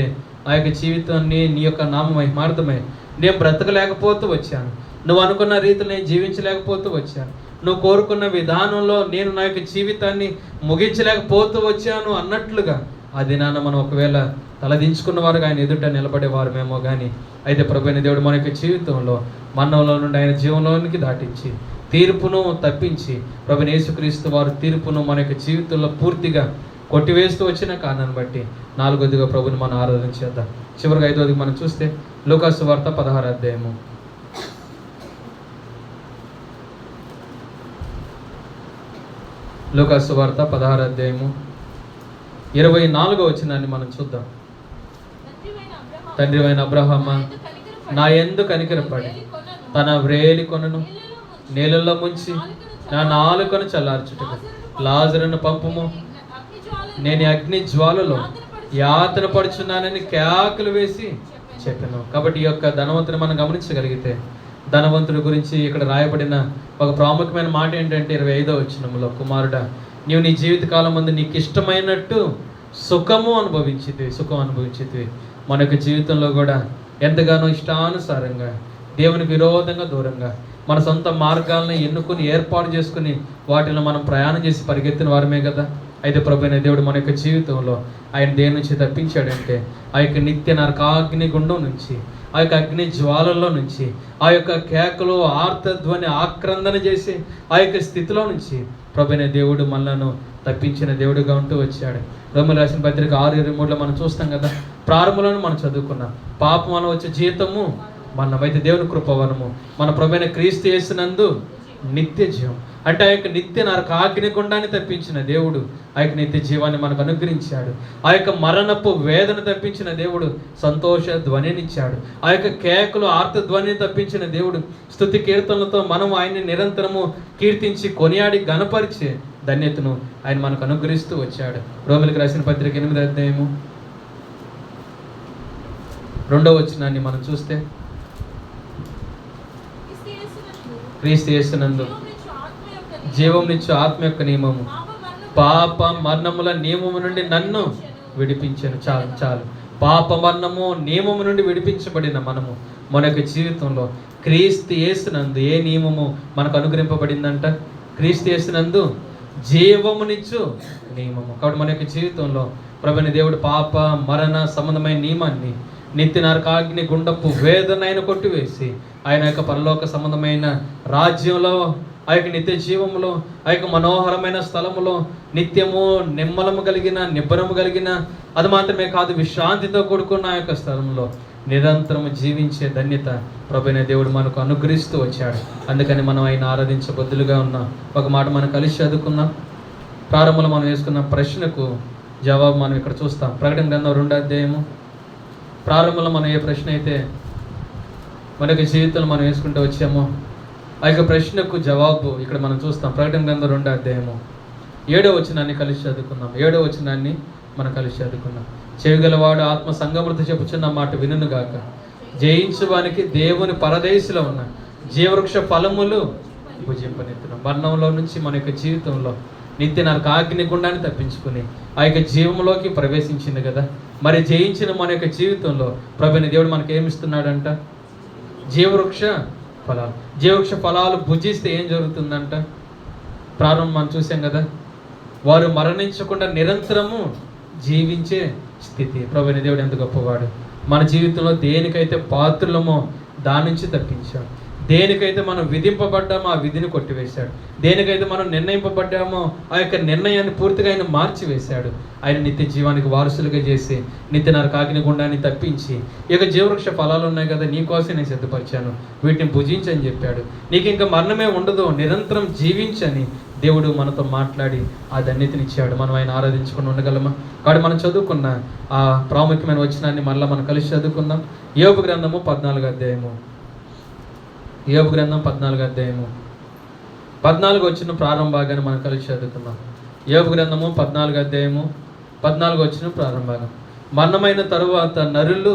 ఆ యొక్క జీవితాన్ని నీ యొక్క నామ మహిమార్థమై నేను బ్రతకలేకపోతూ వచ్చాను, నువ్వు అనుకున్న రీతిలో నేను జీవించలేకపోతూ వచ్చాను, నువ్వు కోరుకున్న విధానంలో నేను నా యొక్క జీవితాన్ని ముగించలేకపోతూ వచ్చాను అన్నట్లుగా ఆ దినాన మనం ఒకవేళ తలదించుకున్న వారుగా ఆయన ఎదుట నిలబడేవారమేమో. కానీ అయితే ప్రభువైన దేవుడు మన యొక్క జీవితంలో మరణంలో నుండి ఆయన జీవంలోనికి దాటించి తీర్పును తప్పించి ప్రభువైన యేసుక్రీస్తు వారు తీర్పును మన యొక్క జీవితంలో పూర్తిగా కొట్టివేస్తూ వచ్చిన కారణాన్ని బట్టి 4వదిగా ప్రభుని మనం ఆరాధన చేద్దాం. చివరిగా 5వదిగా మనం చూస్తే లూకా సువార్త 16వ అధ్యాయము. లూకా సువార్త 16వ అధ్యాయము 24వ వచనాన్ని మనం చూద్దాం. తండ్రి అయిన అబ్రహామా, నా యందు కనికరపడి తన వ్రేలి కొనను నీళ్ళల్లో ముంచి నా నాలుకను చల్లార్చుటకు లాజరును పంపుము, నేను అగ్ని జ్వాలలో యాతన పడుచున్నానని కేకలు వేసి చెప్పాను. కాబట్టి ఈ యొక్క ధనవంతుని మనం గమనించగలిగితే ధనవంతుడి గురించి ఇక్కడ రాయబడిన ఒక ప్రాముఖ్యమైన మాట ఏంటంటే 25వ వచనంలో, కుమారుడా, నీవు నీ జీవితకాలం ముందు నీకు ఇష్టమైనట్టు సుఖం అనుభవించితివి. మన యొక్క జీవితంలో కూడా ఎంతగానో ఇష్టానుసారంగా దేవునికి విరోధంగా దూరంగా మన సొంత మార్గాలను ఎన్నుకొని ఏర్పాటు చేసుకుని వాటిలో మనం ప్రయాణం చేసి పరిగెత్తిన వారమే కదా. అయితే ప్రభువైన దేవుడు మన యొక్క జీవితంలో ఆయన దేని నుంచి తప్పించాడంటే ఆ యొక్క నిత్య నరకాగ్ని గుండం నుంచి, ఆ యొక్క అగ్ని జ్వాలల్లో నుంచి, ఆ యొక్క కేకలు ఆర్తధ్వని ఆక్రందన చేసి ఆ యొక్క స్థితిలో నుంచి ప్రభువైన దేవుడు మనలను తప్పించిన దేవుడిగా ఉంటూ వచ్చాడు. రోమీయులకు రాసిన పత్రిక 6:23లో మనం చూస్తాం కదా. ప్రారంభంలోనే మనం చదువుకున్నాం, పాపం వలన వచ్చే జీతము మనమైతే దేవుని కృపవనము మన ప్రభువైన క్రీస్తు యేసునందు నిత్య జీవం. అంటే ఆ యొక్క నిత్య నరకాగ్ని గుండాన్ని తప్పించిన దేవుడు ఆ యొక్క నిత్య జీవాన్ని మనకు అనుగ్రహించాడు. ఆ యొక్క మరణపు వేదన తప్పించిన దేవుడు సంతోష ధ్వనినిచ్చాడు. ఆ యొక్క కేకలు ఆర్త ధ్వనిని తప్పించిన దేవుడు స్తుతి కీర్తనలతో మనం ఆయన్ని నిరంతరము కీర్తించి కొనియాడి ఘనపరిచే ధన్యతను ఆయన మనకు అనుగ్రహిస్తూ వచ్చాడు. రోమీయులకు రాసిన పత్రిక 8వ అధ్యాయము 2వ వచనాన్ని మనం చూస్తే, క్రీస్తు యేసునందు జీవం నిచ్చు ఆత్మ యొక్క నియమము పాప మరణముల నియమము నుండి నన్ను విడిపించాను. చాలు పాప మరణము నియమము నుండి విడిపించబడిన మనము మన యొక్క జీవితంలో క్రీస్తు యేసునందు ఏ నియమము మనకు అనుగ్రహింపబడిందంట? క్రీస్తు యేసునందు జీవమునిచ్చు నియమము. కాబట్టి మన యొక్క జీవితంలో ప్రభువైన దేవుడు పాప మరణ సంబంధమైన నియమాన్ని, నిత్య నరకాగ్ని గుండపు వేదన ఆయన కొట్టివేసి ఆయన యొక్క పరలోక సంబంధమైన రాజ్యంలో, ఆ యొక్క నిత్య జీవములో, ఆ యొక్క మనోహరమైన స్థలములో నిత్యము నిమ్మలము కలిగిన నిబ్బరము కలిగిన, అది మాత్రమే కాదు విశ్రాంతితో కూడుకున్న ఆ యొక్క స్థలంలో నిరంతరము జీవించే ధన్యత ప్రభువైన దేవుడు మనకు అనుగ్రహిస్తూ వచ్చాడు. అందుకని మనం ఆయన ఆరాధించబద్దులుగా ఉన్నాం. ఒక మాట మనం కలిసి చదువుకుందాం. ప్రారంభంలో మనం వేసుకున్న ప్రశ్నకు జవాబు మనం ఇక్కడ చూస్తాం. ప్రకటన గ్రంథం 2వ అధ్యాయము. ప్రారంభంలో మనం ఏ ప్రశ్న అయితే మన యొక్క జీవితంలో మనం వేసుకుంటూ వచ్చామో ఆ యొక్క ప్రశ్నకు జవాబు ఇక్కడ మనం చూస్తాం. ప్రకటన గ్రంథం 2వ అధ్యాయము 7వ వచనాన్ని కలిసి చదువుకుందాం. 7వ వచనాన్ని మనం కలిసి చదువుకుందాం. చెవిగలవాడు ఆత్మ సంగములతో చెప్పుచున్న మాట వినుగాక, జయించువానికి దేవుని పరదేశంలో ఉన్న జీవవృక్ష ఫలములు భుజింపనెత్తును. మరణంలో నుంచి మన యొక్క జీవితంలో నిత్య నరకాగ్ని గుండాన్ని తప్పించుకుని ఆ యొక్క జీవంలోకి ప్రవేశించింది కదా. మరి జయించిన మన యొక్క జీవితంలో ప్రభువైన దేవుడు మనకి ఏమిస్తున్నాడంట? జీవవృక్ష ఫలాలు. జీవవృక్ష ఫలాలు భుజిస్తే ఏం జరుగుతుందంట? ప్రారంభం మనం చూసాం కదా, వారు మరణించకుండా నిరంతరము జీవించే స్థితి. ప్రభువైన దేవుడు ఎంత గొప్పవాడు. మన జీవితంలో దేనికైతే పాత్రులమో దాని నుంచి తప్పించాడు. దేనికైతే మనం విధింపబడ్డామో ఆ విధిని కొట్టివేశాడు. దేనికైతే మనం నిర్ణయింపబడ్డామో ఆ యొక్క నిర్ణయాన్ని పూర్తిగా ఆయన మార్చివేశాడు. ఆయన నిత్య జీవానికి వారసులుగా చేసి నిత్య నరకాగ్ని గుండాన్ని తప్పించి ఈ యొక్క జీవవృక్ష ఫలాలు ఉన్నాయి కదా, నీకోసం నేను సిద్ధపరిచాను, వీటిని భుజించని చెప్పాడు. నీకు ఇంకా మరణమే ఉండదు, నిరంతరం జీవించని దేవుడు మనతో మాట్లాడి ఆ ధన్యతనిచ్చాడు. మనం ఆయన ఆరాధించుకుని ఉండగలమా? కాబట్టి మనం చదువుకున్న ఆ ప్రాముఖ్యమైన వచనాన్ని మళ్ళీ మనం కలిసి చదువుకుందాం. యోబు గ్రంథము 14వ అధ్యాయము. యోబు గ్రంథం 14వ అధ్యాయము 14వ వచనం ప్రారంభ భాగాన్ని మనం కలిసి చదువుకుందాం. యోబు గ్రంథము 14వ అధ్యాయము 14వ వచనం ప్రారంభ భాగం. మరణమైన తరువాత నరులు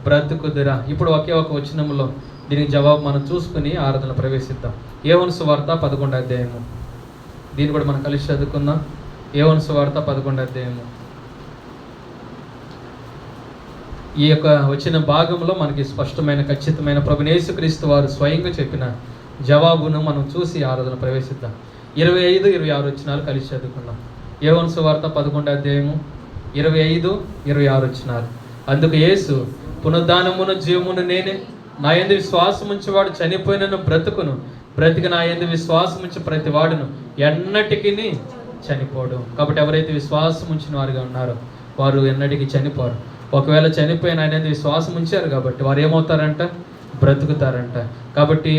బ్రతుకుదురా. ఇప్పుడు ఒకే ఒక వచనంలో దీనికి జవాబు మనం చూసుకుని ఆరాధన ప్రవేశిద్దాం. యోహాను సువార్త 11వ అధ్యాయము. దీన్ని కూడా మనం కలిసి చదువుకుందాం. యోహాను సువార్త 11వ అధ్యాయము. ఈ యొక్క వచ్చిన భాగంలో మనకి స్పష్టమైన ఖచ్చితమైన ప్రభువైన యేసుక్రీస్తు వారు స్వయంగా చెప్పిన జవాబును మనం చూసి ఆరాధన ప్రవేశిద్దాం. 25, 26 వచనాలు కలిసి చదువుకుందాం. యోహాను సువార్త 11వ అధ్యాయము 25, 26 వచనాలు. అందుకు యేసు, పునరుద్ధానమును జీవమును నేనే, నా యందు విశ్వాసం ఉంచేవాడు చనిపోయినను బ్రతుకును, బ్రతికి నా యందు విశ్వాసం ఉంచి ప్రతి వాడును ఎన్నటికీ చనిపోడు. కాబట్టి ఎవరైతే విశ్వాసం ఉంచిన వారుగా ఉన్నారో వారు ఎన్నటికీ చనిపోరు. ఒకవేళ చనిపోయిన ఆయన యందు విశ్వాసం ఉంచారు కాబట్టి వారు ఏమవుతారంట? బ్రతుకుతారంట. కాబట్టి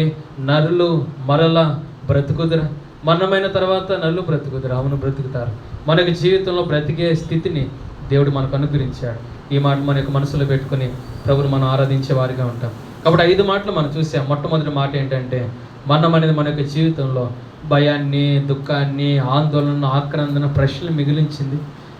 నరులు మరలా బ్రతుకుదురా? మరణమైన తర్వాత నరులు బ్రతుకుదురా? అవును, బ్రతుకుతారు. మనకి జీవితంలో బ్రతికే స్థితిని దేవుడు మనకు అనుగ్రహించాడు. ఈ మాట మన యొక్క మనసులో పెట్టుకుని ప్రభుని మనం ఆరాధించే వారిగా ఉంటాం. కాబట్టి 5 మాటలు మనం చూసాం. మొట్టమొదటి మాట ఏంటంటే, మరణం అనేది మన యొక్క జీవితంలో భయాన్ని, దుఃఖాన్ని, ఆందోళన, ఆక్రందన, ప్రశ్నలు మిగిలించింది.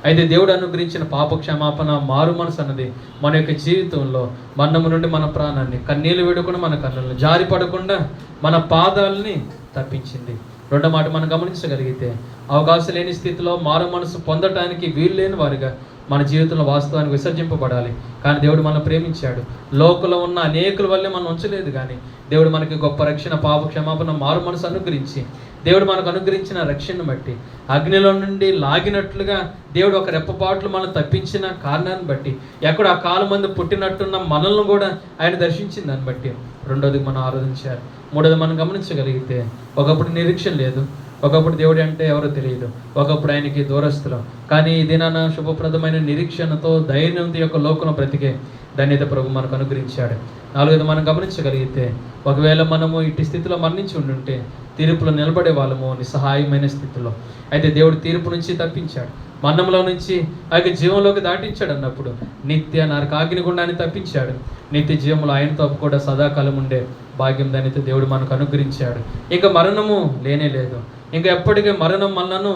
అయితే దేవుడు అనుగ్రహించిన పాప క్షమాపణ, మారు మనసు అన్నది మన యొక్క జీవితంలో మరణము నుండి మన ప్రాణాన్ని, కన్నీళ్ళు విడకుండా మన కన్నులను, జారి పడకుండా మన పాదాలని తప్పించింది. రెండో మాట మనం గమనించగలిగితే, అవకాశం లేని స్థితిలో మారు మనసు పొందటానికి వీలు లేని వారిగా మన జీవితంలో వాస్తవానికి విసర్జింపబడాలి. కానీ దేవుడు మనం ప్రేమించాడు. లోకంలో ఉన్న అనేకుల వల్లే మనం ఉంచలేదు, కానీ దేవుడు మనకి గొప్ప రక్షణ, పాప క్షమాపణ, మారు మనసు అనుగ్రహించి దేవుడు మనకు అనుగ్రహించిన రక్షణను బట్టి అగ్నిలో నుండి లాగినట్లుగా దేవుడు ఒక రెప్పపాట్లు మనం తప్పించిన కారణాన్ని బట్టి, ఎక్కడ ఆ కాలం మంది పుట్టినట్టున్న మనల్ని కూడా ఆయన దర్శించింది. దాన్ని బట్టి రెండోది మనం ఆరాధించాలి. మూడోది మనం గమనించగలిగితే, ఒకప్పుడు నిరీక్షణ లేదు, ఒకప్పుడు దేవుడు అంటే ఎవరో తెలియదు, ఒకప్పుడు ఆయనకి దూరస్తులు. కానీ ఈ దినాన శుభప్రదమైన నిరీక్షణతో ధైర్యంతో యొక్క లోకంలో బ్రతికే ధన్యత ప్రభు మనకు అనుగ్రహించాడు. నాలుగోది మనం గమనించగలిగితే, ఒకవేళ మనము ఇట్టి స్థితిలో మరణించి ఉండుంటే తీర్పులో నిలబడే వాళ్ళము నిస్సహాయమైన స్థితిలో. అయితే దేవుడు తీర్పు నుంచి తప్పించాడు, మరణంలో నుంచి ఆ యొక్క జీవంలోకి దాటించాడు. అన్నప్పుడు నిత్య నరకాగ్ని గుండాన్ని తప్పించాడు. నిత్య జీవంలో ఆయనతో కూడా సదాకాలం ఉండే భాగ్యం దానితో దేవుడు మనకు అనుగ్రహించాడు. ఇంకా మరణము లేనే లేదు. ఇంకా ఎప్పటికీ మరణం మనను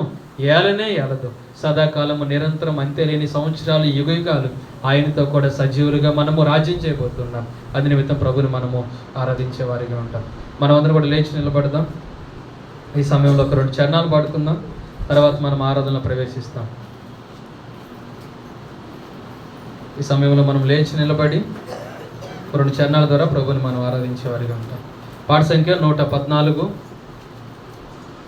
ఏలనే ఏలదు. సదాకాలము, నిరంతరం, అంతేలేని సంవత్సరాలు, యుగాలు ఆయనతో కూడా సజీవులుగా మనము రాజ్యం చేయబోతున్నాం. అది నిమిత్తం ప్రభుని మనము ఆరాధించే వారిగా ఉంటాం. మనం అందరం కూడా లేచి నిలబడదాం. ఈ సమయంలో ఒక 2 చరణాలు పాడుకుందాం. తర్వాత మనం ఆరాధనలో ప్రవేశిస్తాం. ఈ సమయంలో మనం లేచి నిలబడి 2 చరణాల ద్వారా ప్రభుని మనం ఆరాధించే వారిగా ఉంటాం. పాట సంఖ్య 114.